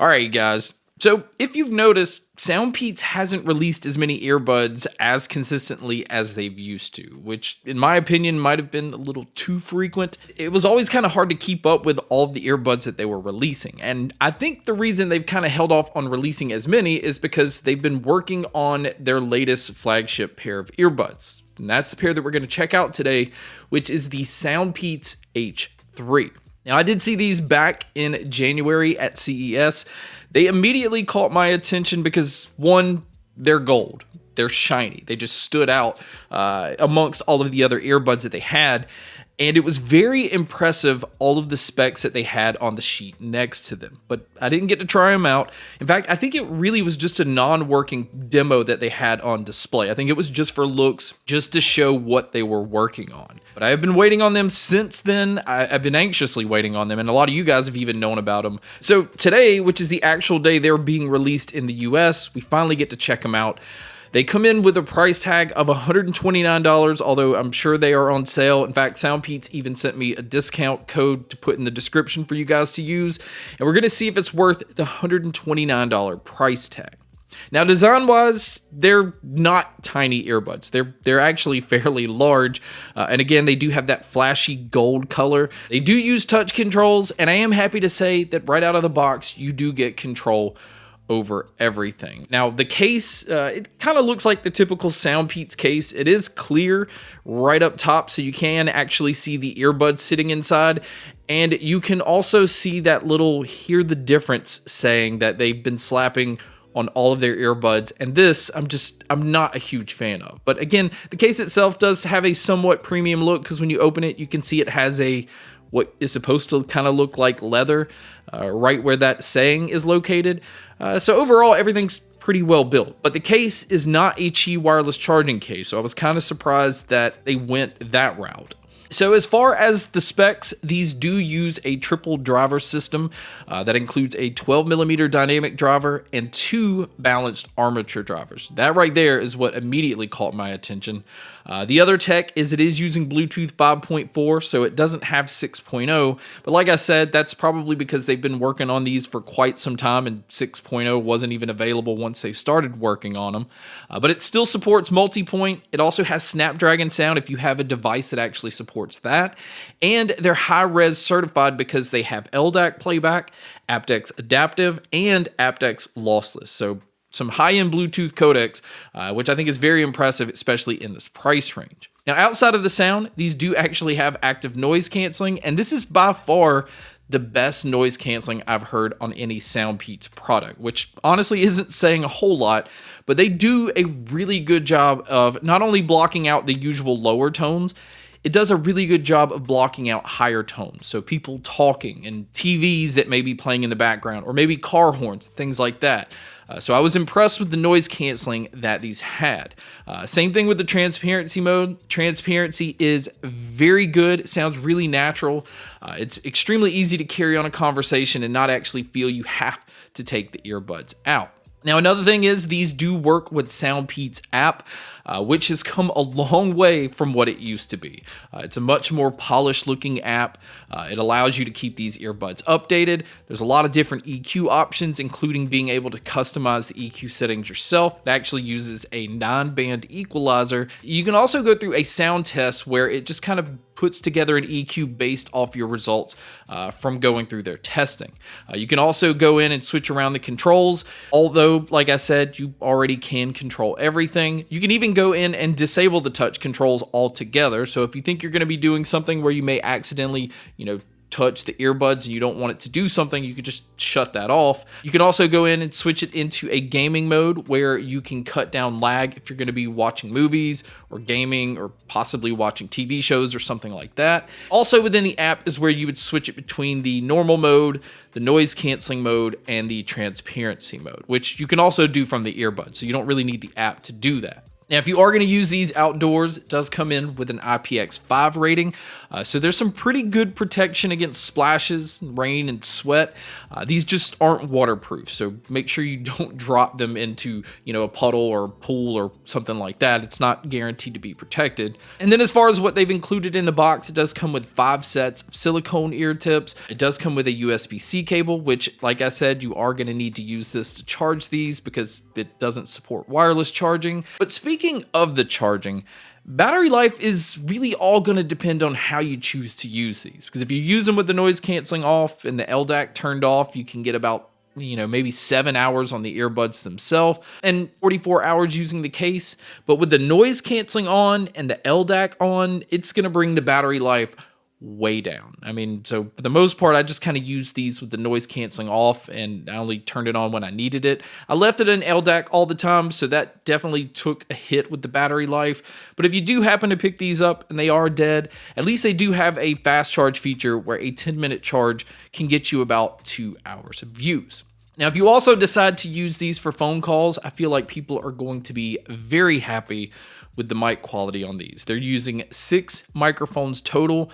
Alright guys, so if you've noticed, SoundPEATS hasn't released as many earbuds as consistently as they've used to, which in my opinion might have been a little too frequent. It was always kind of hard to keep up with all of the earbuds that they were releasing, and I think the reason they've kind of held off on releasing as many is because they've been working on their latest flagship pair of earbuds. And that's the pair that we're going to check out today, which is the SoundPEATS H3. Now, I did see these back in January at CES. They immediately caught my attention because, one, they're gold. They're shiny. They just stood out amongst all of the other earbuds that they had. And it was very impressive, all of the specs that they had on the sheet next to them. But I didn't get to try them out. In fact, I think it really was just a non-working demo that they had on display. I think it was just for looks, just to show what they were working on. But I have been waiting on them since then. I've been anxiously waiting on them, and a lot of you guys have even known about them. So today, which is the actual day they're being released in the US, we finally get to check them out. They come in with a price tag of $129, although I'm sure they are on sale. In fact, SoundPEATS even sent me a discount code to put in the description for you guys to use, and we're going to see if it's worth the $129 price tag. Now, design-wise, they're not tiny earbuds. They're actually fairly large, and again, they do have that flashy gold color. They do use touch controls, and I am happy to say that right out of the box, you do get control over everything. Now, the case, it kind of looks like the typical SoundPEATS case. It is clear right up top, so you can actually see the earbuds sitting inside, and you can also see that little "hear the difference" saying that they've been slapping on all of their earbuds, and this I'm not a huge fan of. But again, the case itself does have a somewhat premium look, because when you open it, you can see it has what is supposed to kind of look like leather right where that saying is located. So overall, everything's pretty well built, but the case is not a Qi wireless charging case, so I was kind of surprised that they went that route. So as far as the specs, these do use a triple driver system that includes a 12mm dynamic driver and 2 balanced armature drivers. That right there is what immediately caught my attention. The other tech is it is using Bluetooth 5.4, so it doesn't have 6.0, but like I said, that's probably because they've been working on these for quite some time, and 6.0 wasn't even available once they started working on them. But it still supports multi-point. It also has Snapdragon sound if you have a device that actually supports that, and they're high-res certified because they have LDAC playback, aptX adaptive, and aptX lossless. So some high-end Bluetooth codecs, which I think is very impressive, especially in this price range. Now, outside of the sound, these do actually have active noise canceling, and this is by far the best noise canceling I've heard on any SoundPEATS product, which honestly isn't saying a whole lot, but they do a really good job of not only blocking out the usual lower tones, it does a really good job of blocking out higher tones. So people talking and TVs that may be playing in the background, or maybe car horns, things like that. So I was impressed with the noise canceling that these had. Same thing with the transparency mode. Transparency is very good. It sounds really natural. It's extremely easy to carry on a conversation and not actually feel you have to take the earbuds out. Now, another thing is these do work with SoundPEATS app, which has come a long way from what it used to be. It's a much more polished looking app. It allows you to keep these earbuds updated. There's a lot of different EQ options, including being able to customize the EQ settings yourself. It actually uses a 9-band equalizer. You can also go through a sound test where it just kind of puts together an EQ based off your results from going through their testing. You can also go in and switch around the controls, although, like I said, you already can control everything. You can even go in and disable the touch controls altogether. So if you think you're going to be doing something where you may accidentally, touch the earbuds and you don't want it to do something, you could just shut that off. You can also go in and switch it into a gaming mode where you can cut down lag if you're going to be watching movies or gaming or possibly watching TV shows or something like that. Also within the app is where you would switch it between the normal mode, the noise canceling mode, and the transparency mode, which you can also do from the earbuds, so you don't really need the app to do that. Now, if you are going to use these outdoors, it does come in with an IPX5 rating. So there's some pretty good protection against splashes, rain, and sweat. These just aren't waterproof. So make sure you don't drop them into, a puddle or pool or something like that. It's not guaranteed to be protected. And then as far as what they've included in the box, it does come with 5 sets of silicone ear tips. It does come with a USB-C cable, which, like I said, you are going to need to use this to charge these because it doesn't support wireless charging. But speaking of the charging, battery life is really all going to depend on how you choose to use these. Because if you use them with the noise canceling off and the LDAC turned off, you can get about maybe 7 hours on the earbuds themselves and 44 hours using the case. But with the noise canceling on and the LDAC on, it's going to bring the battery life way down. So for the most part, I just kind of used these with the noise canceling off, and I only turned it on when I needed it. I left it in LDAC all the time, so that definitely took a hit with the battery life. But if you do happen to pick these up and they are dead, at least they do have a fast charge feature where a 10-minute charge can get you about 2 hours of use. Now, if you also decide to use these for phone calls, I feel like people are going to be very happy with the mic quality on these. They're using 6 microphones total.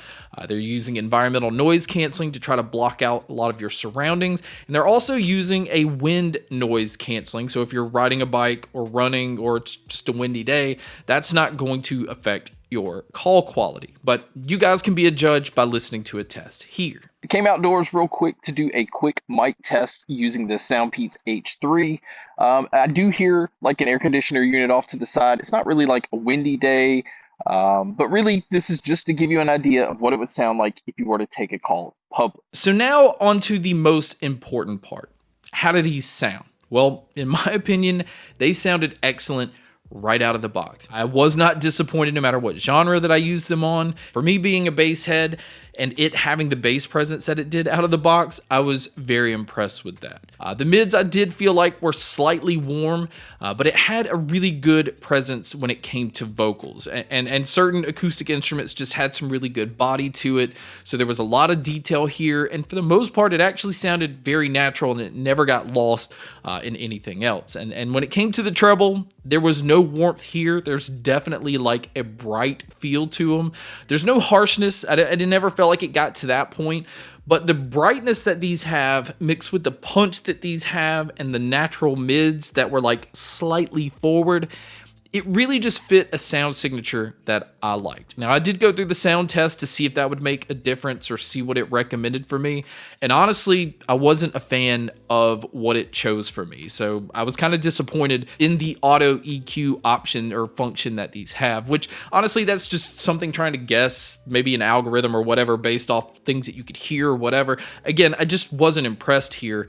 They're using environmental noise canceling to try to block out a lot of your surroundings. And they're also using a wind noise canceling. So if you're riding a bike or running or it's just a windy day, that's not going to affect your call quality. But you guys can be a judge by listening to a test here. I came outdoors real quick to do a quick mic test using the SoundPEATS H3. I do hear like an air conditioner unit off to the side. It's not really like a windy day, but really this is just to give you an idea of what it would sound like if you were to take a call public. So now on to the most important part. How do these sound? Well, in my opinion, they sounded excellent right out of the box. I was not disappointed no matter what genre that I used them on. For me being a bass head and it having the bass presence that it did out of the box, I was very impressed with that. The mids I did feel like were slightly warm, but it had a really good presence when it came to vocals. And certain acoustic instruments just had some really good body to it. So there was a lot of detail here. And for the most part, it actually sounded very natural and it never got lost in anything else. And when it came to the treble, there was no warmth here. There's definitely like a bright feel to them. There's no harshness. I never felt like it got to that point, but the brightness that these have mixed with the punch that these have and the natural mids that were like slightly forward, it really just fit a sound signature that I liked. Now, I did go through the sound test to see if that would make a difference or see what it recommended for me. And honestly, I wasn't a fan of what it chose for me. So I was kind of disappointed in the auto EQ option or function that these have, which honestly, that's just something trying to guess, maybe an algorithm or whatever based off things that you could hear or whatever. Again, I just wasn't impressed here.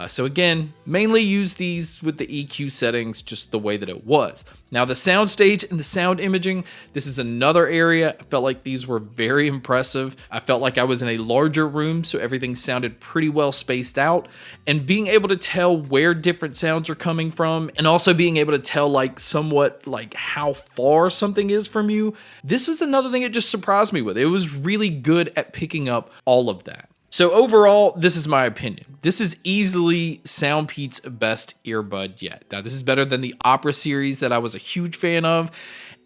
So again, mainly use these with the EQ settings just the way that it was. Now the soundstage and the sound imaging, this is another area. I felt like these were very impressive. I felt like I was in a larger room, so everything sounded pretty well spaced out. And being able to tell where different sounds are coming from, and also being able to tell like somewhat like how far something is from you, this was another thing that just surprised me with. It was really good at picking up all of that. So overall, this is my opinion. This is easily SoundPEATS' best earbud yet. Now, this is better than the Opera series that I was a huge fan of.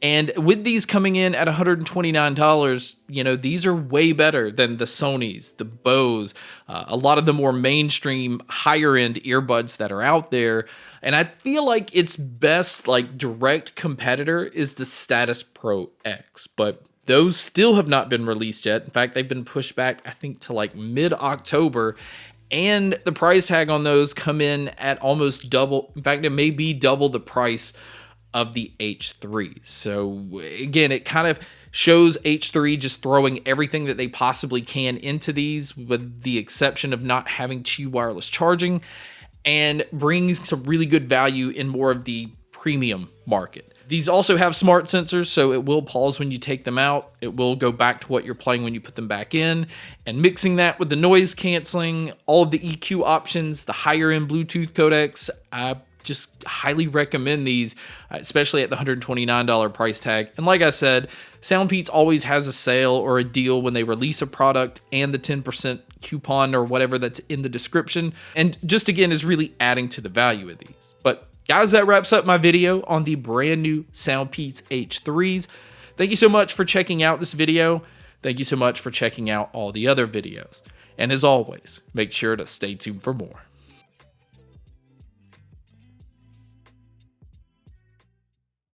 And with these coming in at $129, these are way better than the Sonys, the Bose, a lot of the more mainstream, higher-end earbuds that are out there. And I feel like its best, like, direct competitor is the Status Pro X. But those still have not been released yet. In fact, they've been pushed back, I think, to like mid-October. And the price tag on those come in at almost double. In fact, it may be double the price of the H3. So again, it kind of shows H3 just throwing everything that they possibly can into these, with the exception of not having Qi wireless charging, and brings some really good value in more of the premium market. These also have smart sensors, so it will pause when you take them out. It will go back to what you're playing when you put them back in. And mixing that with the noise canceling, all of the EQ options, the higher end Bluetooth codecs, I just highly recommend these, especially at the $129 price tag. And like I said, SoundPEATS always has a sale or a deal when they release a product, and the 10% coupon or whatever that's in the description. And just again is really adding to the value of these. But Guys, that wraps up my video on the brand new SoundPEATS H3s. Thank you so much for checking out this video. Thank you so much for checking out all the other videos. And as always, make sure to stay tuned for more.